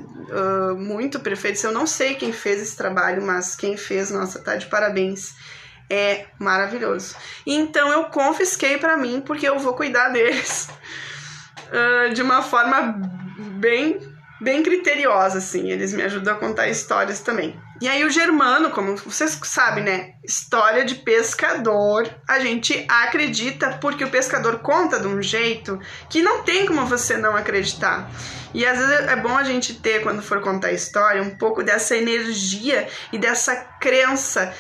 muito perfeitos. Eu não sei quem fez esse trabalho, mas quem fez, nossa, tá de parabéns, é maravilhoso. Então eu confisquei pra mim, porque eu vou cuidar deles de uma forma bem criteriosa, assim, eles me ajudam a contar histórias também. E aí o Germano, como vocês sabem, né, história de pescador, a gente acredita porque o pescador conta de um jeito que não tem como você não acreditar. E às vezes é bom a gente ter, quando for contar a história, um pouco dessa energia e dessa crença,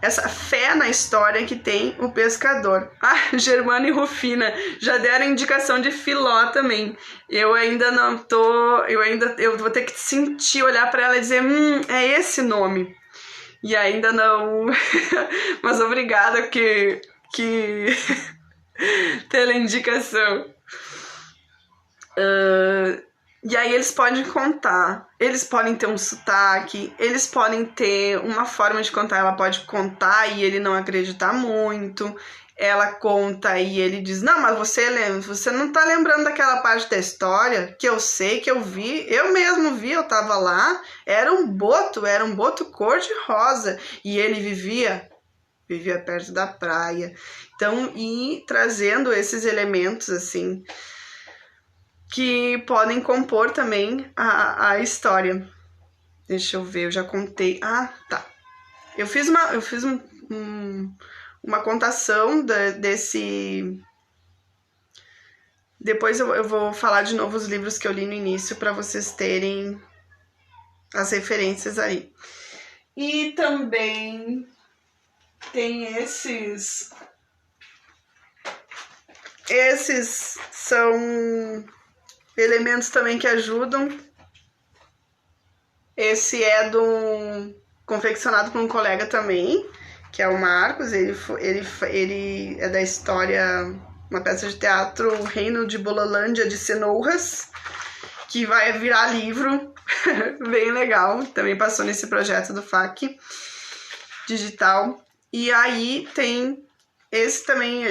essa fé na história que tem o pescador. Ah, Germano e Rufina já deram indicação de Filó também. Eu ainda não tô... Eu vou ter que sentir, olhar para ela e dizer, é esse nome. E ainda não... Mas obrigada que pela indicação. E aí eles podem contar, eles podem ter um sotaque, eles podem ter uma forma de contar. Ela pode contar e ele não acreditar muito. Ela conta e ele diz, não, mas você não tá lembrando daquela parte da história que eu sei, que eu vi, eu mesmo vi, eu tava lá, era um boto cor de rosa e ele vivia vivia perto da praia. Então, ir trazendo esses elementos, assim, que podem compor também a história. Deixa eu ver, eu já contei. Ah, tá. Eu fiz uma contação desse... Depois eu vou falar de novo os livros que eu li no início para vocês terem as referências aí. E também tem esses... Esses são elementos também que ajudam. Esse é confeccionado por um colega também, que é o Marcos. Ele é da história, uma peça de teatro, Reino de Bololândia de Cenourras, que vai virar livro, bem legal. Também passou nesse projeto do FAC digital. E aí tem esse também,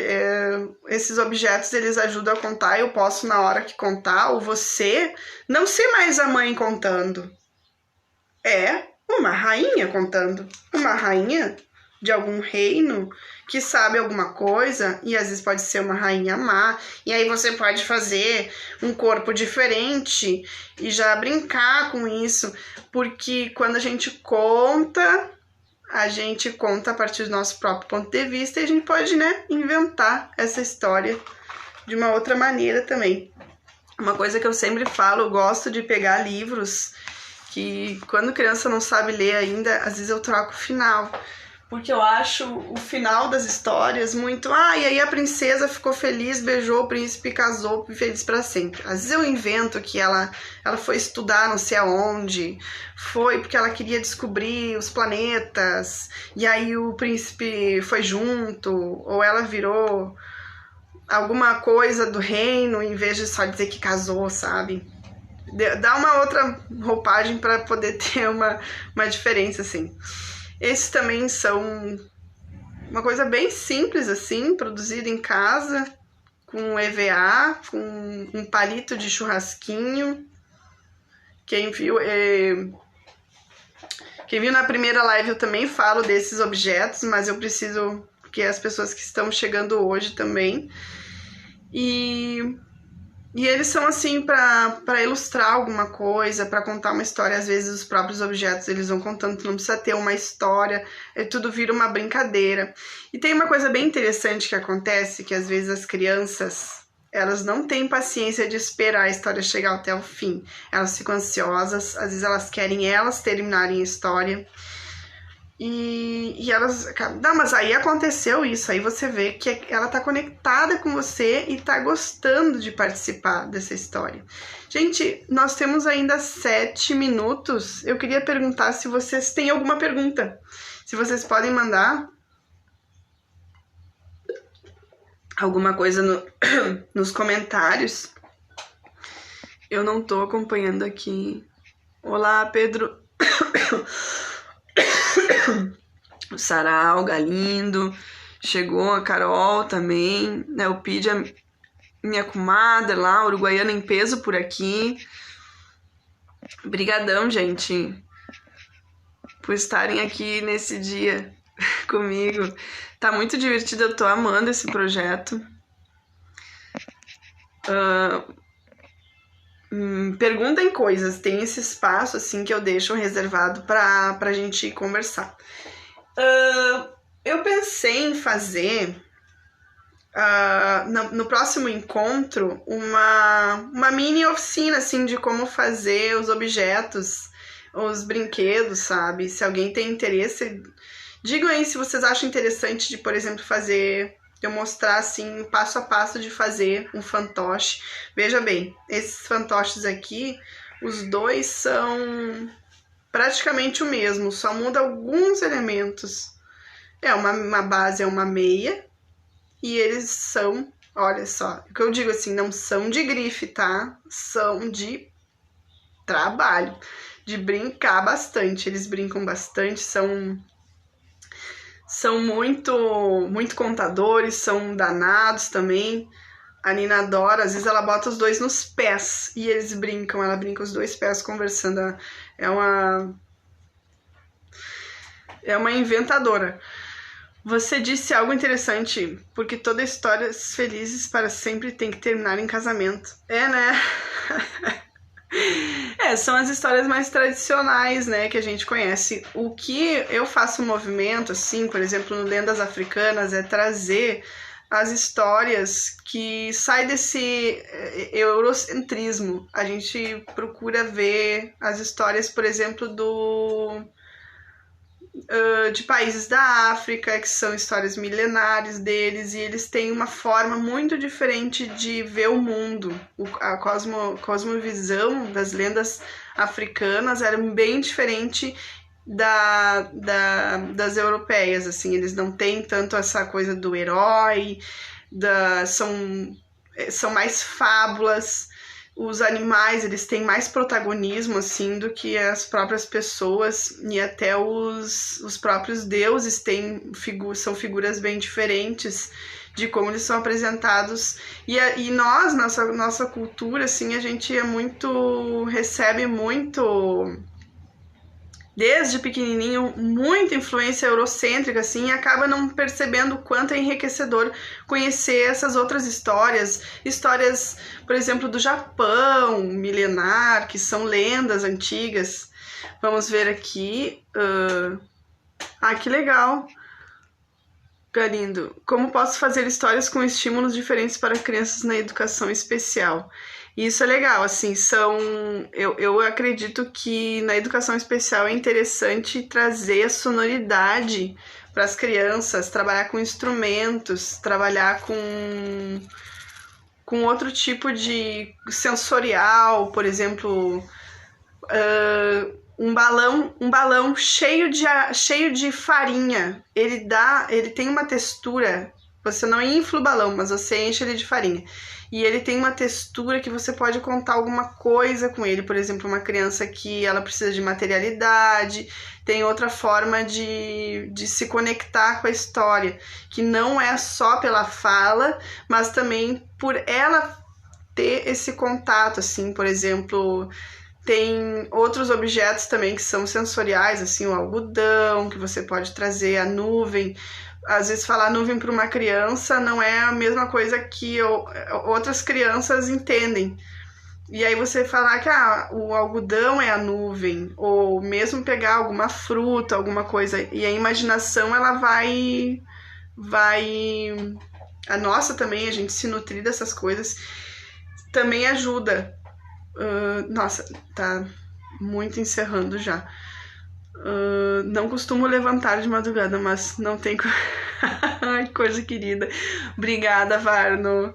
esses objetos, eles ajudam a contar. Eu posso, na hora que contar, ou você, não ser mais a mãe contando. É uma rainha contando. Uma rainha de algum reino que sabe alguma coisa, e às vezes pode ser uma rainha má, e aí você pode fazer um corpo diferente e já brincar com isso, porque quando a gente conta a partir do nosso próprio ponto de vista, e a gente pode, né, inventar essa história de uma outra maneira também. Uma coisa que eu sempre falo, eu gosto de pegar livros que quando criança não sabe ler ainda, às vezes eu troco o final, porque eu acho o final das histórias muito... e aí a princesa ficou feliz, beijou o príncipe, casou, feliz para sempre. Às vezes eu invento que ela foi estudar não sei aonde, foi porque ela queria descobrir os planetas, e aí o príncipe foi junto, ou ela virou alguma coisa do reino, em vez de só dizer que casou, sabe? Dá uma outra roupagem para poder ter uma diferença, assim. Esses também são uma coisa bem simples, assim, produzida em casa, com EVA, com um palito de churrasquinho. Quem viu na primeira live eu também falo desses objetos, mas eu preciso que as pessoas que estão chegando hoje também. E eles são assim para ilustrar alguma coisa, para contar uma história. Às vezes os próprios objetos eles vão contando, tu não precisa ter uma história, tudo vira uma brincadeira. E tem uma coisa bem interessante que acontece, que às vezes as crianças, elas não têm paciência de esperar a história chegar até o fim. Elas ficam ansiosas, às vezes elas querem terminarem a história. E elas... Não, mas aí aconteceu isso, aí você vê que ela tá conectada com você e tá gostando de participar dessa história. Gente, nós temos ainda 7 minutos. Eu queria perguntar se vocês têm alguma pergunta. Se vocês podem mandar alguma coisa nos comentários. Eu não tô acompanhando aqui. Olá, Pedro. O Sarau, Galindo, chegou a Carol também, né? O Pide, minha comadre lá, uruguaiana em peso por aqui. Brigadão, gente, por estarem aqui nesse dia comigo. Tá muito divertido, eu tô amando esse projeto. Perguntem coisas, tem esse espaço assim que eu deixo reservado pra gente conversar. Eu pensei em fazer no próximo encontro uma mini oficina assim de como fazer os objetos, os brinquedos, sabe? Se alguém tem interesse, digam aí se vocês acham interessante de, por exemplo, eu mostrar assim passo a passo de fazer um fantoche. Veja bem, esses fantoches aqui, os dois são praticamente o mesmo, só muda alguns elementos. Uma base é uma meia, e eles são, olha só, o que eu digo assim, não são de grife, tá? São de trabalho, de brincar bastante. Eles brincam bastante, são muito contadores, são danados também. A Nina adora, às vezes ela bota os dois nos pés e eles brincam, ela brinca os dois pés conversando. É uma inventadora. Você disse algo interessante, porque toda histórias felizes para sempre tem que terminar em casamento. É, né? São as histórias mais tradicionais, né, que a gente conhece. O que eu faço um movimento, assim, por exemplo, no Lendas Africanas, é trazer as histórias que saem desse eurocentrismo. A gente procura ver as histórias, por exemplo, de países da África, que são histórias milenares deles, e eles têm uma forma muito diferente de ver o mundo. A cosmovisão das lendas africanas era bem diferente das europeias, assim, eles não têm tanto essa coisa do herói, são mais fábulas. Os animais, eles têm mais protagonismo, assim, do que as próprias pessoas, e até os próprios deuses são figuras bem diferentes de como eles são apresentados. E nós, nossa cultura, assim, a gente recebe muito, desde pequenininho, muita influência eurocêntrica, assim, e acaba não percebendo o quanto é enriquecedor conhecer essas outras histórias, por exemplo, do Japão, milenar, que são lendas antigas. Vamos ver aqui. Que legal. Galindo, como posso fazer histórias com estímulos diferentes para crianças na educação especial? Isso é legal, assim, eu acredito que na educação especial é interessante trazer a sonoridade para as crianças, trabalhar com instrumentos, trabalhar com outro tipo de sensorial, por exemplo, um balão cheio de farinha. Ele tem uma textura. Você não infla o balão, mas você enche ele de farinha. E ele tem uma textura que você pode contar alguma coisa com ele. Por exemplo, uma criança que ela precisa de materialidade, tem outra forma de se conectar com a história, que não é só pela fala, mas também por ela ter esse contato, assim, por exemplo. Tem outros objetos também que são sensoriais, assim, o algodão, que você pode trazer, a nuvem. Às vezes falar nuvem para uma criança não é a mesma coisa que outras crianças entendem. E aí você falar que o algodão é a nuvem, ou mesmo pegar alguma fruta, alguma coisa, e a imaginação ela vai... A nossa também, a gente se nutrir dessas coisas, também ajuda. Nossa, tá muito encerrando já. Não costumo levantar de madrugada, mas não tem Ai, coisa querida. Obrigada, Varno.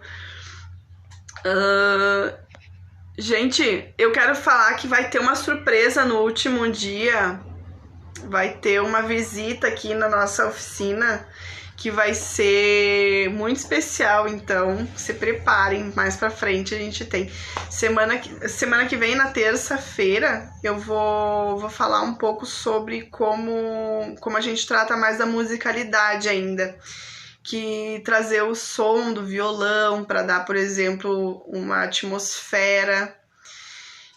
Gente, eu quero falar que vai ter uma surpresa no último dia. Vai ter uma visita aqui na nossa oficina que vai ser muito especial, então se preparem, mais pra frente a gente tem. Semana que vem, na terça-feira, eu vou falar um pouco sobre como a gente trata mais da musicalidade ainda, que trazer o som do violão para dar, por exemplo, uma atmosfera.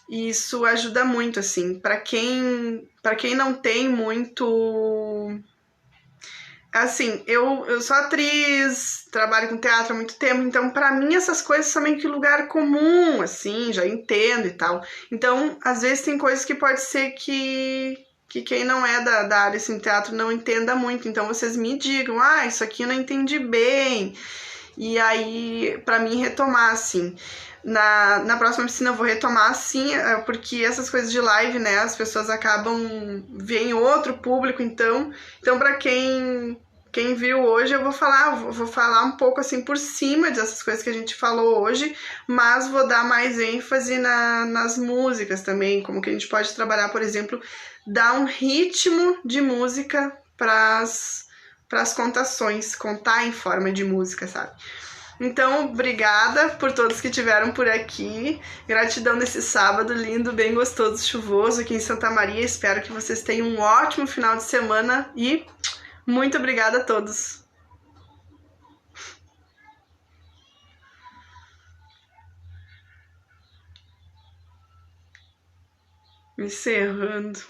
Isso ajuda muito, assim, para quem não tem muito... Assim, eu sou atriz, trabalho com teatro há muito tempo, então pra mim essas coisas são meio que lugar comum, assim, já entendo e tal. Então, às vezes tem coisas que pode ser que quem não é da área, assim, teatro não entenda muito. Então vocês me digam, isso aqui eu não entendi bem. E aí, pra mim, retomar, assim. Na próxima oficina eu vou retomar, assim, porque essas coisas de live, né, as pessoas acabam... Vem outro público, então pra quem viu hoje, eu vou falar um pouco, assim, por cima dessas coisas que a gente falou hoje, mas vou dar mais ênfase nas músicas também, como que a gente pode trabalhar, por exemplo, dar um ritmo de música para as contações, contar em forma de música, sabe? Então, obrigada por todos que estiveram por aqui. Gratidão nesse sábado lindo, bem gostoso, chuvoso aqui em Santa Maria. Espero que vocês tenham um ótimo final de semana e muito obrigada a todos. Encerrando.